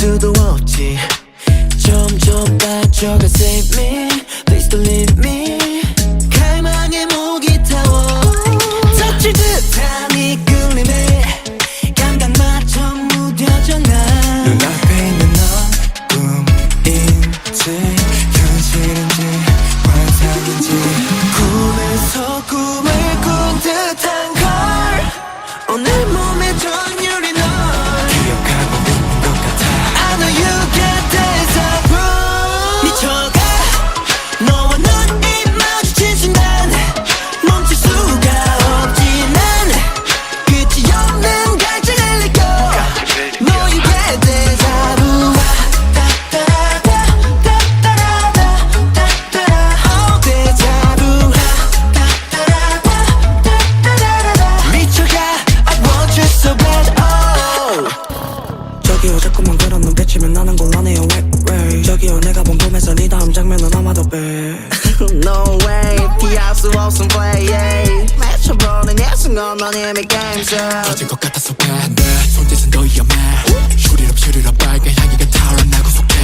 수도 없지. 점점 빠져가 save me, please don't leave me. 갈망의 목이 타워 touch 듯한 이 끌림에 감각마저 무뎌져 난 눈앞에 있는 넌 꿈인지 현실인지 환상인지 꿈에서 꿈을 꾼 듯한 걸 오늘 몸의 전율이 널 기억하고 있는 것 같아. I know you get deja vu. 미쳐가 너와 눈이 마주친 순간 멈출 수가 없지. 난 끝이 없는 갈증을 느껴 너에게 deja vu. Oh deja vu. 미쳐가 I want you so bad. Oh 저기요 자꾸만 그런 눈빛이면 나는 곤란해요 왜 저기요 내가 본 꿈에서 네 다음 장면은 아마도 No way 피할 수 없음 play yeah. 맺혀버린 이 순간 넌 이미 game show. 터진 것 같아서 반대 손짓은 더 위험해. 슈리럽 빨간 향기가 타올라나고 속해.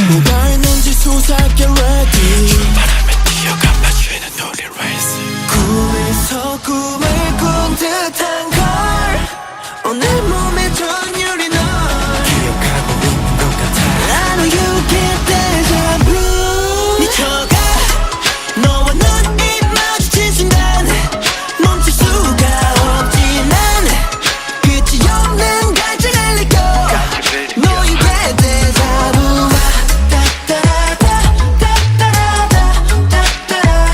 뭐가 있는지 수사할게 ready. 출발하면 뛰어가 마주에는 우리 race. 꿈에서 꿈을 꾼 듯한 걸 오늘 몸의 전율이 널 기억하고 있는 것 같아. I know you get deja vu. 미쳐가 너와 눈이 마주친 순간 멈출 수가 없지. 난 끝이 없는 갈증을 느껴 너에게 deja vu.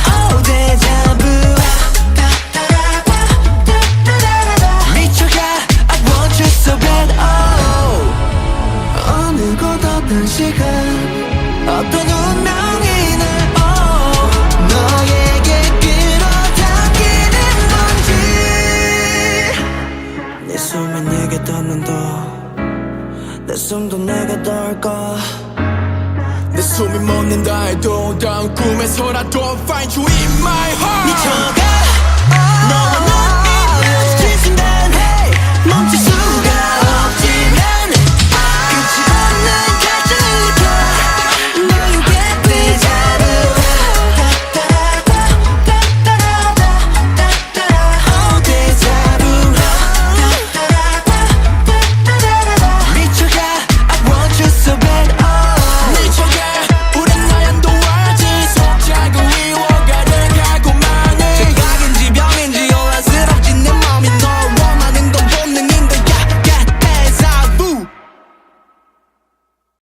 Oh deja vu. 미쳐가 I want you so bad. Oh 어느 곳 어떤 시간 어떤 운명이 날 너에게 끌어당기는 건지. 내 숨이 내게 닿는다 내 숨도 내게 닿을까. 내 숨이 멎는다 해도 다음 꿈에서라도 find you in my heart. 미쳐가